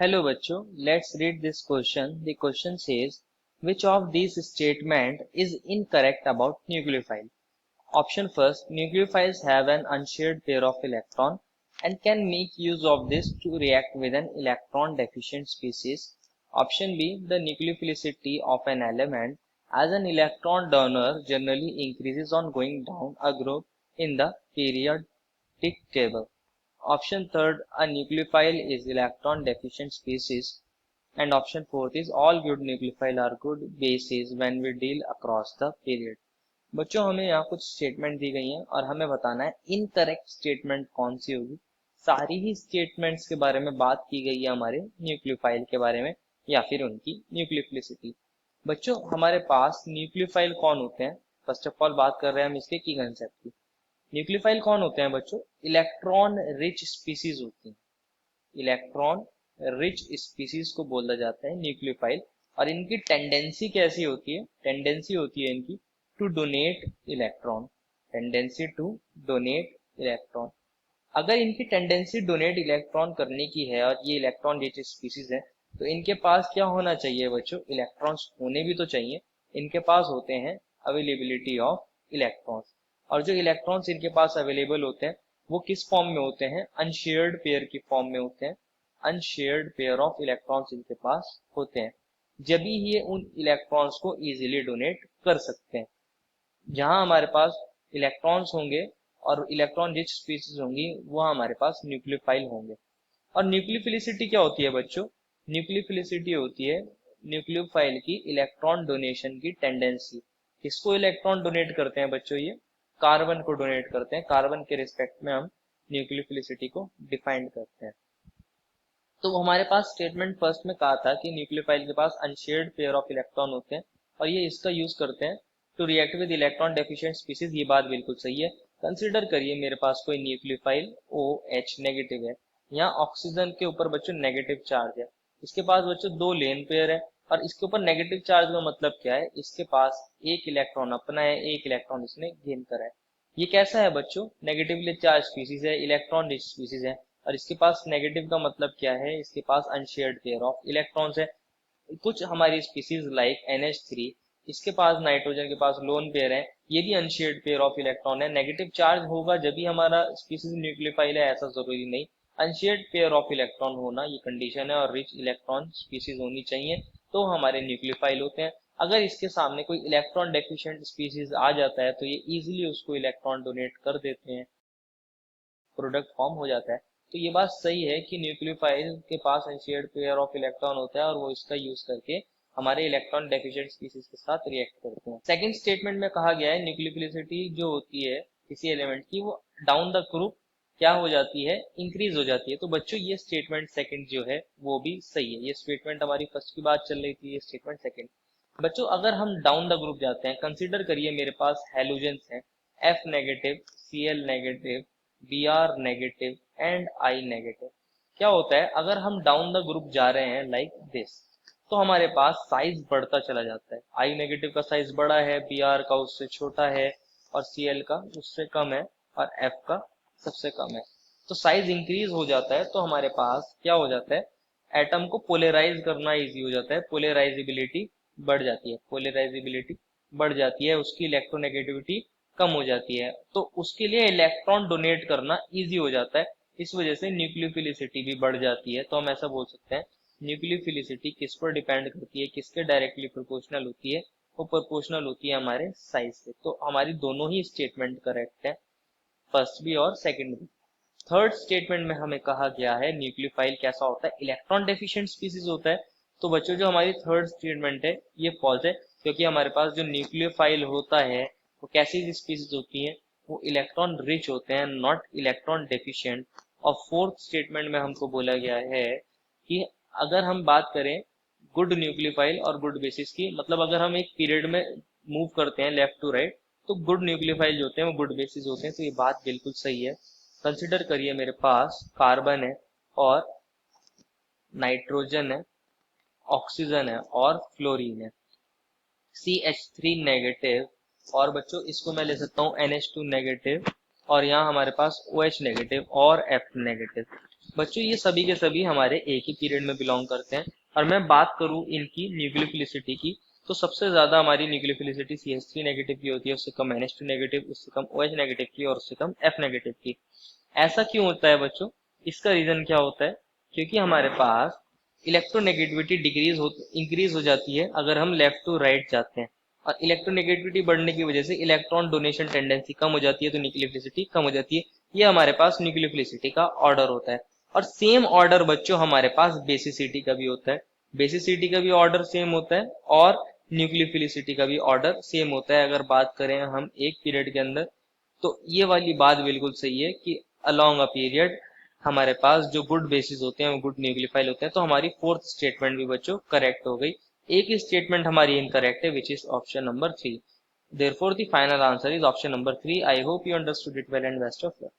Hello बच्चों, let's read this question. The question says, which of these statement is incorrect about nucleophile? Option first, nucleophiles have an unshared pair of electron and can make use of this to react with an electron deficient species. Option B, the nucleophilicity of an element as an electron donor generally increases on going down a group in the periodic table. Option third, a nucleophile is electron deficient species. And option fourth is all good nucleophile are good bases when we deal across the period. बच्चों हमें यहाँ कुछ statement दी गई हैं और हमें बताना है इनकरेक्ट स्टेटमेंट कौन सी होगी। सारी ही स्टेटमेंट्स के बारे में बात की गई है हमारे न्यूक्लियोफाइल के बारे में या फिर उनकी न्यूक्लियोफिलिसिटी। बच्चों हमारे पास न्यूक्लियोफाइल कौन होते हैं? फर्स्ट ऑफ ऑल बात कर रहे हैं हम इसके की कंसेप्ट की। न्यूक्लियोफाइल कौन होते हैं बच्चों? इलेक्ट्रॉन रिच स्पीसीज होती हैं। इलेक्ट्रॉन रिच स्पीसीज को बोला जाता है न्यूक्लियोफाइल। और इनकी टेंडेंसी कैसी होती है? टेंडेंसी होती है इनकी to donate electron. Tendency to donate electron. अगर इनकी टेंडेंसी डोनेट इलेक्ट्रॉन करने की है और ये इलेक्ट्रॉन रिच स्पीसीज है तो इनके पास क्या होना चाहिए बच्चों? इलेक्ट्रॉन्स होने भी तो चाहिए। इनके पास होते हैं अवेलेबिलिटी ऑफ इलेक्ट्रॉन्स। और जो इलेक्ट्रॉन्स इनके पास अवेलेबल होते हैं वो किस फॉर्म में होते हैं? अनशेयर्ड पेयर की फॉर्म में होते हैं। अनशेयर्ड पेयर ऑफ इलेक्ट्रॉन्स इनके पास होते हैं जब भी ये उन इलेक्ट्रॉन्स को इजीली डोनेट कर सकते हैं। जहां हमारे पास इलेक्ट्रॉन्स होंगे और इलेक्ट्रॉन रिच स्पीसीज होंगी वहां हमारे पास न्यूक्लियोफाइल होंगे। और न्यूक्लियोफिलिसिटी क्या होती है बच्चों? न्यूक्लियोफिलिसिटी होती है न्यूक्लियोफाइल की इलेक्ट्रॉन डोनेशन की टेंडेंसी। किसको इलेक्ट्रॉन डोनेट करते हैं बच्चों? ये कार्बन को डोनेट करते हैं। कार्बन के रिस्पेक्ट में हम न्यूक्लियोफिलिसिटी को डिफाइन करते हैं। तो हमारे पास स्टेटमेंट फर्स्ट में कहा था कि न्यूक्लियोफाइल के पास अनशेयर्ड पेयर ऑफ इलेक्ट्रॉन होते हैं और ये इसका यूज करते हैं to react with electron deficient species. ये बात बिल्कुल सही है। कंसीडर करिए मेरे पास कोई न्यूक्लियोफाइल OH नेगेटिव है। यहाँ ऑक्सीजन के ऊपर बच्चों नेगेटिव चार्ज है। इसके पास बच्चों 2 लेन पेयर है और इसके ऊपर नेगेटिव चार्ज का मतलब क्या है? इसके पास एक इलेक्ट्रॉन अपना है, एक इलेक्ट्रॉन इसने गेन करा है। ये कैसा है बच्चों? नेगेटिवली चार्ज स्पीसीज है, इलेक्ट्रॉन रिच स्पीसीज है। और इसके पास नेगेटिव का मतलब क्या है? इसके पास अनशेयर्ड पेयर ऑफ इलेक्ट्रॉन्स है। कुछ हमारी स्पीसीज लाइक NH3, इसके पास नाइट्रोजन के पास लोन पेयर है, ये भी अनशेयर्ड पेयर ऑफ इलेक्ट्रॉन है। नेगेटिव चार्ज होगा जब भी हमारा स्पीसीज न्यूक्लियोफाइल है, ऐसा जरूरी नहीं। अनशेयर्ड पेयर ऑफ इलेक्ट्रॉन होना ये कंडीशन है और रिच इलेक्ट्रॉन स्पीसीज होनी चाहिए तो हमारे न्यूक्लियोफाइल होते हैं। अगर इसके सामने कोई इलेक्ट्रॉन डेफिशिएंट स्पीसीज आ जाता है तो ये इजीली उसको इलेक्ट्रॉन डोनेट कर देते हैं, प्रोडक्ट फॉर्म हो जाता है। तो ये बात सही है कि न्यूक्लियोफाइल के पास अनशेयर्ड पेयर ऑफ इलेक्ट्रॉन होता है और वो इसका यूज करके हमारे इलेक्ट्रॉन डेफिशिएंट स्पीसीज के साथ रिएक्ट करते हैं। सेकंड स्टेटमेंट में कहा गया है न्यूक्लियोफिलिसिटी जो होती है किसी एलिमेंट की वो डाउन द ग्रुप क्या हो जाती है? इंक्रीज हो जाती है। तो बच्चों ये स्टेटमेंट सेकंड जो है वो भी सही है। ये स्टेटमेंट हमारी फर्स्ट की बात चल रही थी, ये स्टेटमेंट सेकंड। बच्चों अगर हम डाउन द ग्रुप जाते हैं, कंसिडर करिए मेरे पास हैलोजेंस हैं F negative, Cl negative, Br negative and I negative. क्या होता है अगर हम डाउन द ग्रुप जा रहे हैं लाइक दिस तो हमारे पास साइज बढ़ता चला जाता है। I नेगेटिव का साइज बड़ा है, Br का उससे छोटा है और Cl का उससे कम है और F का सबसे कम है। तो साइज इंक्रीज हो जाता है तो हमारे पास क्या हो जाता है? एटम को पोलराइज करना इजी हो जाता है। पोलराइजेबिलिटी बढ़ जाती है। पोलराइजेबिलिटी बढ़ जाती है, उसकी इलेक्ट्रोनेगेटिविटी कम हो जाती है तो उसके लिए इलेक्ट्रॉन डोनेट करना इजी हो जाता है। इस वजह से न्यूक्लियोफिलिसिटी भी बढ़ जाती है। तो हम ऐसा बोल सकते हैं न्यूक्लियोफिलिसिटी किस पर डिपेंड करती है, किसके डायरेक्टली प्रोपोर्शनल होती है? वो प्रोपोर्शनल होती है हमारे साइज से। तो हमारी दोनों ही स्टेटमेंट करेक्ट है, फर्स्ट भी और सेकंड भी। थर्ड स्टेटमेंट में हमें कहा गया है न्यूक्लियोफाइल कैसा होता है? इलेक्ट्रॉन डेफिशिएंट स्पीसीज होता है। तो बच्चों जो हमारी थर्ड स्टेटमेंट है ये फॉल्स है क्योंकि हमारे पास जो न्यूक्लियोफाइल होता है वो कैसी स्पीसीज होती है? वो इलेक्ट्रॉन रिच होते हैं, नॉट इलेक्ट्रॉन डेफिशिएंट। और फोर्थ स्टेटमेंट में हमको बोला गया है कि अगर हम बात करें गुड न्यूक्लियोफाइल और गुड बेसिस की, मतलब अगर हम एक पीरियड में मूव करते हैं लेफ्ट टू राइट तो गुड न्यूक्लियोफाइल जो होते हैं वो गुड बेसिस होते हैं। तो ये बात बिल्कुल सही है। कंसिडर करिए मेरे पास कार्बन है और नाइट्रोजन है, ऑक्सीजन है और फ्लोरीन है। CH3 नेगेटिव और बच्चों इसको मैं ले सकता हूँ NH2 नेगेटिव और यहाँ हमारे पास OH नेगेटिव और F नेगेटिव। बच्चों ये सभी के सभी हमारे एक ही पीरियड में बिलोंग करते हैं। और मैं बात करूं इनकी न्यूक्लियोफिलिसिटी की, तो सबसे ज्यादा हमारी न्यूक्लियोफिलिसिटी CH3 नेगेटिव की होती है, उससे कम NH2 नेगेटिव, उससे कम OH नेगेटिव की, और उससे कम F नेगेटिव की। ऐसा क्यों होता है बच्चों? इसका रीजन क्या होता है? क्योंकि हमारे पास इलेक्ट्रोनेगेटिविटी इंक्रीज हो जाती है अगर हम लेफ्ट टू राइट जाते हैं, और इलेक्ट्रोनेगेटिविटी बढ़ने की वजह से इलेक्ट्रॉन डोनेशन टेंडेंसी कम हो जाती है, तो न्यूक्लियोफिलिसिटी कम हो जाती है। ये हमारे पास न्यूक्लियोफिलिसिटी का ऑर्डर होता है। और सेम ऑर्डर बच्चों हमारे पास बेसिसिटी का भी होता है। बेसिसिटी का भी ऑर्डर सेम होता है, और न्यूक्लियोफिलिसिटी का भी ऑर्डर सेम होता है। अगर बात करें हम एक पीरियड के अंदर, तो ये वाली बात बिल्कुल सही है कि अलोंग अ पीरियड हमारे पास जो गुड बेसिस होते हैं वो गुड न्यूक्लियोफाइल होते हैं। तो हमारी फोर्थ स्टेटमेंट भी बच्चों करेक्ट हो गई। एक ही स्टेटमेंट हमारी इनकरेक्ट है, which is option number 3। Therefore, the final answer is option number 3. I hope you understood it well and best of luck.